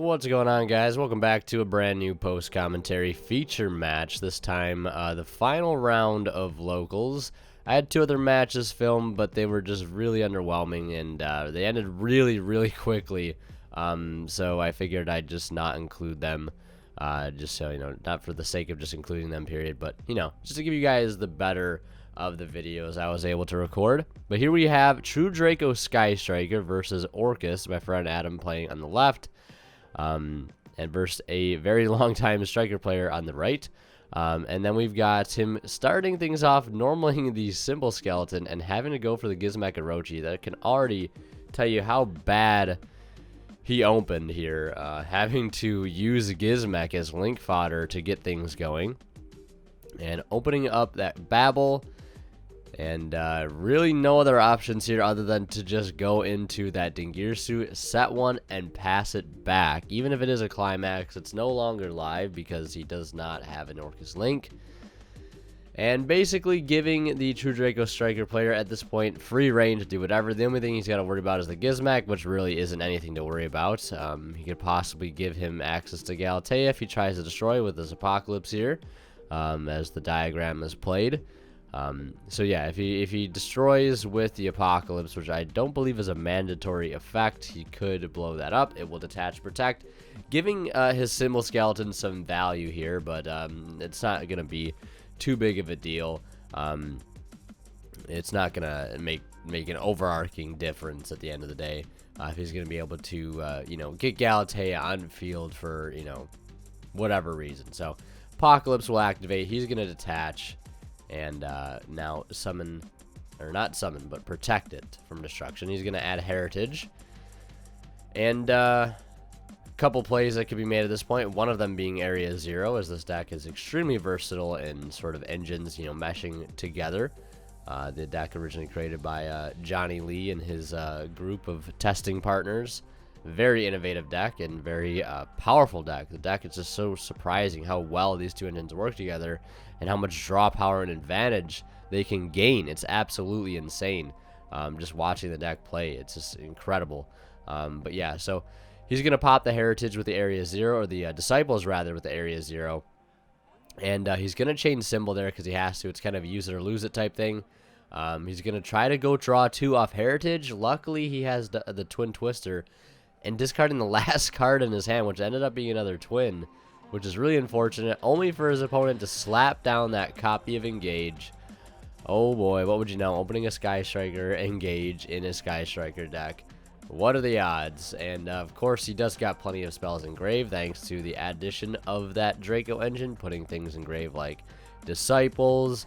What's going on, guys? Welcome back to a brand new post-commentary feature match. This time, the final round of locals. I had two other matches filmed, but they were just really underwhelming, and they ended really quickly. So I figured I'd just not include them, just so, not for the sake of just including them, period, but, just to give you guys the better of the videos I was able to record. But here we have True Draco Sky Striker versus Orcust, my friend Adam playing on the left. And versus a very long time striker player on the right. And then we've got him starting things off normaling the simple skeleton and having to go for the Gizmek Orochi. That can already tell you how bad he opened here, having to use Gizmek as link fodder to get things going, and opening up that Babel. And really no other options here other than to just go into that Dingirsu, set one, and pass it back. Even if it is a climax, it's no longer live because he does not have an Orcust link. And basically giving the True Draco Striker player at this point free reign to do whatever. The only thing he's got to worry about is the Gizmek, which really isn't anything to worry about. He could possibly give him access to Galatea if he tries to destroy with this Apocalypse here, as the diagram is played. So yeah, if he destroys with the Apocalypse, which I don't believe is a mandatory effect, he could blow that up. It will detach protect, giving his symbol skeleton some value here, but it's not going to be too big of a deal. It's not going to make an overarching difference at the end of the day, if he's going to be able to get Galatea on field for whatever reason. So Apocalypse will activate. He's going to detach. And now summon, or not summon, but protect it from destruction. He's going to add Heritage. And a couple plays that could be made at this point. One of them being Area 0, as this deck is extremely versatile in sort of engines, meshing together. The deck originally created by Johnny Lee and his group of testing partners. Very innovative deck and very powerful deck. The deck is just so surprising how well these two engines work together and how much draw power and advantage they can gain. It's absolutely insane. Just watching the deck play, it's just incredible. But yeah, so he's going to pop the Heritage with the Area 0, or the Disciples rather with the Area 0. And he's going to change symbol there because he has to. It's kind of use it or lose it type thing. He's going to try to go draw 2 off Heritage. Luckily, he has the Twin Twister, and discarding the last card in his hand, which ended up being another twin, which is really unfortunate, only for his opponent to slap down that copy of Engage. Oh boy, what would you know? Opening a Sky Striker Engage in his Sky Striker deck. What are the odds? And of course, he does got plenty of spells in grave, thanks to the addition of that Draco engine, putting things in grave like Disciples,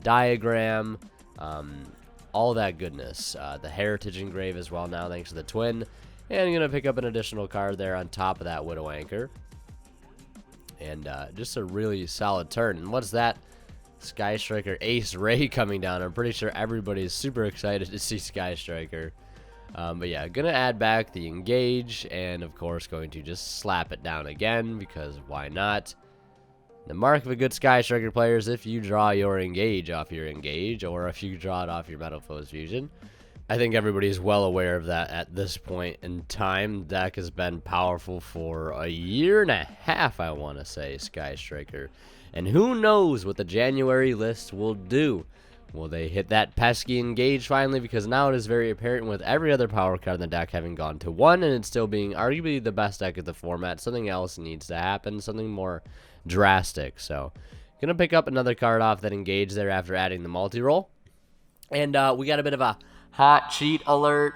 Diagram, all that goodness. The Heritage in grave as well now, thanks to the twin. And I'm going to pick up an additional card there on top of that Widow Anchor. And just a really solid turn. And what's that? Sky Striker Ace Ray coming down. I'm pretty sure everybody's super excited to see Sky Striker. But yeah, going to add back the Engage. And of course, going to just slap it down again, because why not? The mark of a good Sky Striker player is if you draw your Engage off your Engage, or if you draw it off your Metal Foes Fusion. I think everybody is well aware of that at this point in time. The deck has been powerful for a year and a half, I want to say, Sky Striker. And who knows what the January list will do. Will they hit that pesky Engage finally? Because now it is very apparent with every other power card in the deck having gone to 1, and it's still being arguably the best deck of the format. Something else needs to happen, something more drastic. So, going to pick up another card off that Engage there after adding the multi-roll. And we got a bit of a hot cheat alert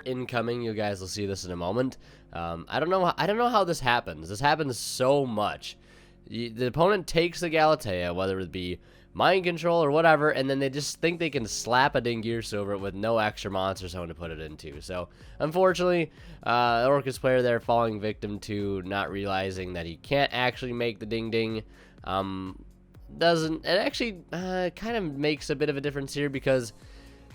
incoming. You guys will see this in a moment. I don't know how this happens. This happens so much. The opponent takes the Galatea, whether it be mind control or whatever, and then they just think they can slap a Dingirsu over it with no extra monster zone to put it into. So unfortunately, the Orcust player there falling victim to not realizing that he can't actually make the ding ding. It actually kind of makes a bit of a difference here, because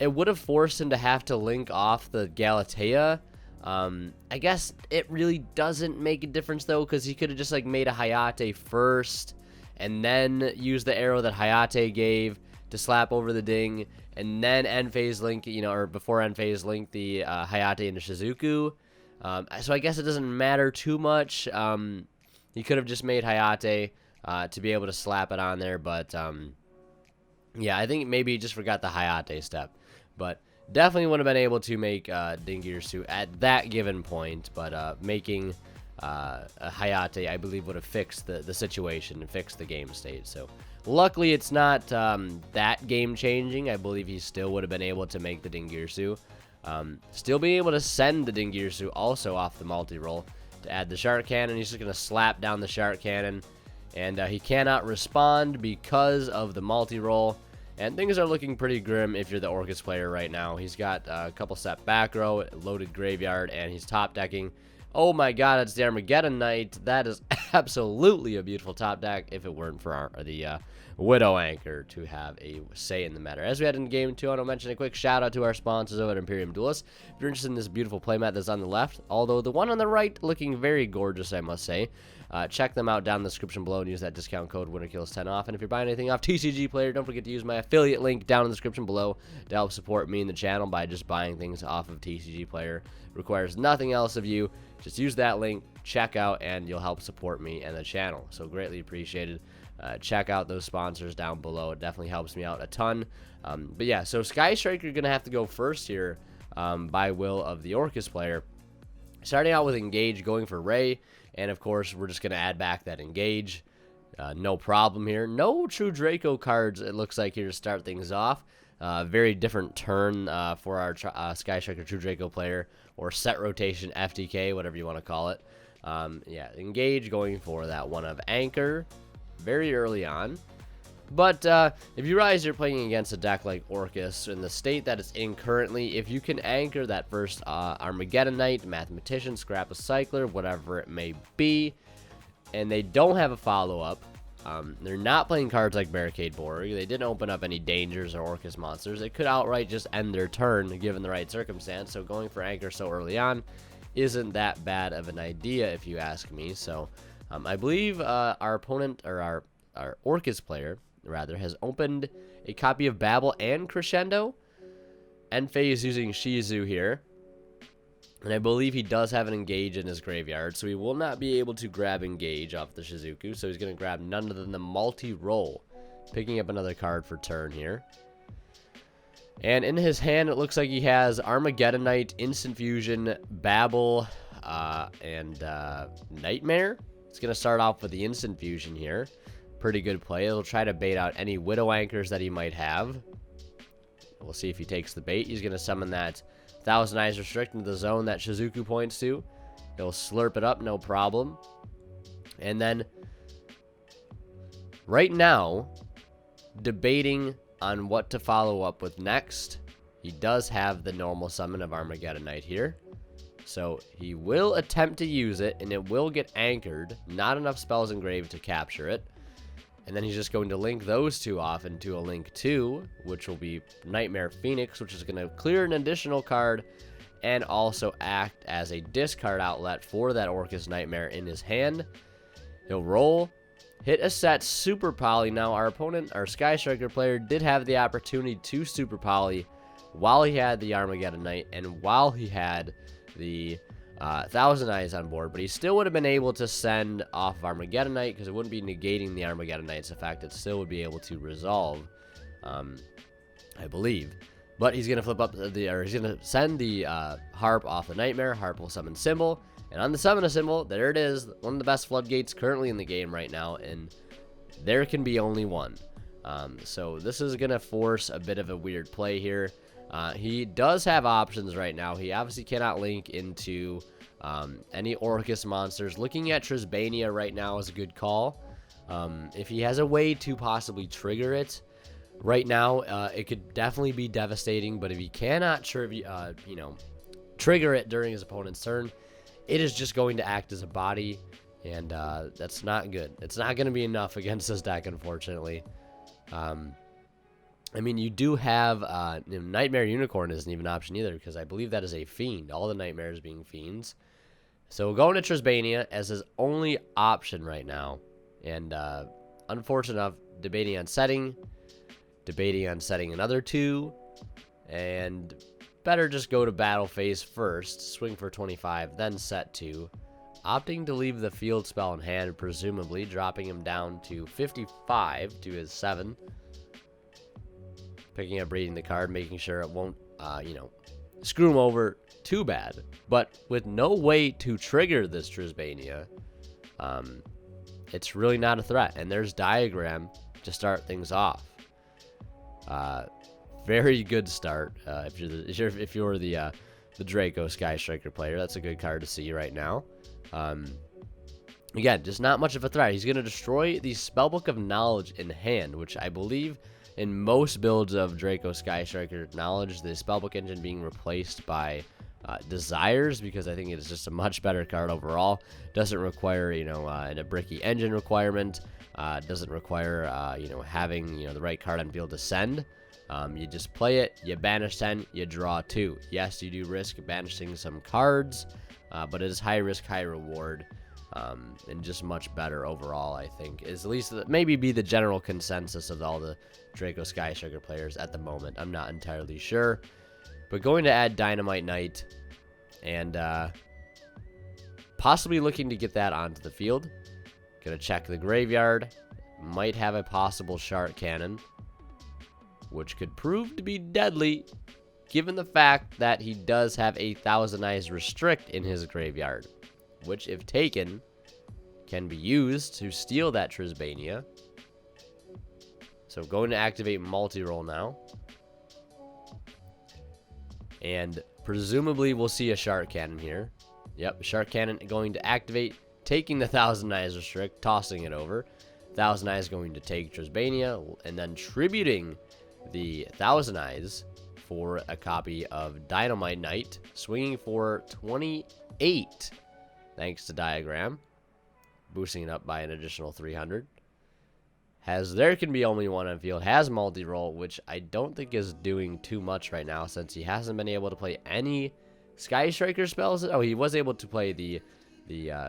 it would have forced him to have to link off the Galatea. I guess it really doesn't make a difference though, because he could have just made a Hayate first and then used the arrow that Hayate gave to slap over the ding, and then end phase link, or before end phase link the Hayate into Shizuku. So I guess it doesn't matter too much. He could have just made Hayate to be able to slap it on there, but yeah, I think maybe he just forgot the Hayate step. But definitely would have been able to make Dingirsu at that given point, but making a Hayate, I believe, would have fixed the situation and fixed the game state. So luckily it's not that game-changing. I believe he still would have been able to make the Dingirsu. Still being able to send the Dingirsu also off the multi-roll to add the Shark Cannon. He's just going to slap down the Shark Cannon, and he cannot respond because of the multi-roll. And things are looking pretty grim if you're the Orcust player right now. He's got a couple set back row, loaded graveyard, and he's top decking. Oh my god, it's the Armageddon Knight. That is absolutely a beautiful top deck if it weren't for the Widow Anchor to have a say in the matter. As we head into game 2, I want to mention a quick shout out to our sponsors over at Imperium Duelist. If you're interested in this beautiful playmat that's on the left, although the one on the right looking very gorgeous, I must say, check them out down in the description below and use that discount code WinterKills10 off. And if you're buying anything off TCG Player, don't forget to use my affiliate link down in the description below to help support me and the channel by just buying things off of TCG Player. Requires nothing else of you. Just use that link, check out, and you'll help support me and the channel. So greatly appreciated. Check out those sponsors down below. It definitely helps me out a ton. But yeah, so Sky Striker going to have to go first here by will of the Orcust player. Starting out with Engage, going for Ray. And of course, we're just going to add back that Engage. No problem here. No true Draco cards, it looks like, here to start things off. Very different turn for our Sky Striker True Draco player, or set rotation FTK, whatever you want to call it. Yeah, Engage going for that one of Anchor very early on. But if you realize you're playing against a deck like Orcust in the state that it's in currently, if you can anchor that first Armageddon Knight, Mathematician, Scrap a Cycler, whatever it may be, and they don't have a follow-up, they're not playing cards like Barricade Borg, they didn't open up any dangers or Orcust monsters, they could outright just end their turn given the right circumstance. So going for Anchor so early on isn't that bad of an idea if you ask me. So I believe our opponent, or our Orcust player rather, has opened a copy of Babel and Crescendo. Enfei is using Shizu here, and I believe he does have an Engage in his graveyard, so he will not be able to grab Engage off the Shizuku. So he's going to grab none other than the multi-roll, picking up another card for turn here. And in his hand, it looks like he has Armageddon Knight, Instant Fusion, Babel, and Nightmare. It's going to start off with the Instant Fusion here. Pretty good play. It'll try to bait out any Widow Anchors that he might have. We'll see if he takes the bait. He's going to summon that Thousand Eyes Restrict into the zone that Shizuku points to. He'll slurp it up, no problem. And then, right now, debating on what to follow up with next. He does have the normal summon of Armageddon Knight here. So he will attempt to use it, and it will get anchored. Not enough spells engraved to capture it. And then he's just going to link those two off into a link 2, which will be Nightmare Phoenix, which is going to clear an additional card and also act as a discard outlet for that Orcust Nightmare in his hand. He'll roll, hit a set Super Poly. Now, our opponent, our Sky Striker player, did have the opportunity to Super Poly while he had the Armageddon Knight and while he had the Thousand Eyes on board, but he still would have been able to send off of Armageddon Knight because it wouldn't be negating the Armageddon Knight's effect. It still would be able to resolve, I believe. But he's going to flip up he's going to send the Harp off the Nightmare. Harp will summon Symbol, and on the summon a Symbol, there it is, one of the best floodgates currently in the game right now, and there can be only one. So this is going to force a bit of a weird play here. He does have options right now. He obviously cannot link into any Orcust monsters. Looking at Trisbania right now is a good call. If he has a way to possibly trigger it right now, it could definitely be devastating. But if he cannot trigger it during his opponent's turn, it is just going to act as a body, and that's not good. It's not going to be enough against this deck, unfortunately. I mean, you do have Nightmare Unicorn isn't even an option either, because I believe that is a fiend. All the nightmares being fiends. So going to Trisbania as his only option right now. And unfortunate enough, debating on setting another 2. And better just go to battle phase first, swing for 25, then set 2, opting to leave the field spell in hand, presumably dropping him down to 55 to his 7. Picking up, reading the card, making sure it won't, screw him over too bad. But with no way to trigger this Trisbania, it's really not a threat. And there's Diagram to start things off. Very good start. If you're the Draco Sky Striker player, that's a good card to see right now. Again, just not much of a threat. He's going to destroy the Spellbook of Knowledge in hand, which I believe in most builds of Draco Sky Striker Knowledge, the Spellbook engine being replaced by Desires, because I think it's just a much better card overall. Doesn't require, a bricky engine requirement. Doesn't require, having, the right card on field to send. You just play it, you banish 10, you draw 2. Yes, you do risk banishing some cards, but it is high risk, high reward, and just much better overall, I think. Is at least maybe be the general consensus of all the Draco Sky Striker players at the moment. I'm not entirely sure. But going to add Dynamite Knight and possibly looking to get that onto the field. Gonna check the graveyard. Might have a possible Shark Cannon, which could prove to be deadly given the fact that he does have a Thousand Eyes Restrict in his graveyard, which if taken can be used to steal that Trisbania. So going to activate multi-roll now. And presumably we'll see a Shark Cannon here. Yep, Shark Cannon going to activate, taking the Thousand Eyes Restrict, tossing it over. Thousand Eyes going to take Trisbania, and then tributing the Thousand Eyes for a copy of Dynamite Knight, swinging for 28, thanks to Diagram, boosting it up by an additional 300. There can be only one on field, has multi-roll, which I don't think is doing too much right now since he hasn't been able to play any Sky Striker spells. Oh, he was able to play the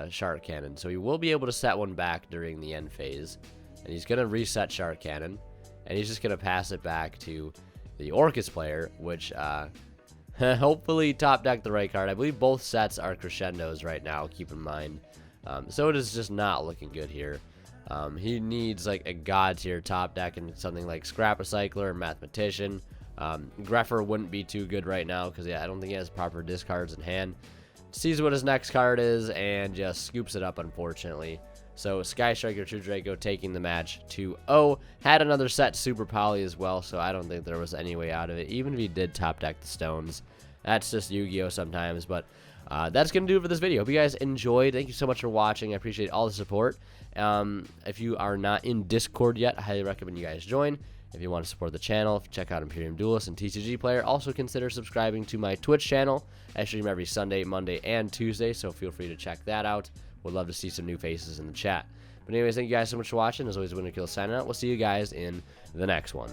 Shark Cannon, so he will be able to set one back during the end phase. And he's going to reset Shark Cannon, and he's just going to pass it back to the Orcust player, which hopefully top deck the right card. I believe both sets are crescendos right now, keep in mind. So it is just not looking good here. He needs like a god tier top deck and something like Scrap Recycler or Mathematician. Greffer wouldn't be too good right now because I don't think he has proper discards in hand. Sees what his next card is and just scoops it up, unfortunately. So Sky Striker 2 Draco taking the match 2-0. Had another set Super Poly as well, so I don't think there was any way out of it, even if he did top deck the stones. That's just Yu-Gi-Oh sometimes, but that's going to do it for this video. Hope you guys enjoyed. Thank you so much for watching. I appreciate all the support. If you are not in Discord yet, I highly recommend you guys join. If you want to support the channel, check out Imperium Duelist and TCG Player. Also consider subscribing to my Twitch channel. I stream every Sunday, Monday, and Tuesday, so feel free to check that out. Would love to see some new faces in the chat. But anyways, thank you guys so much for watching. As always, Winner Kill signing out. We'll see you guys in the next one.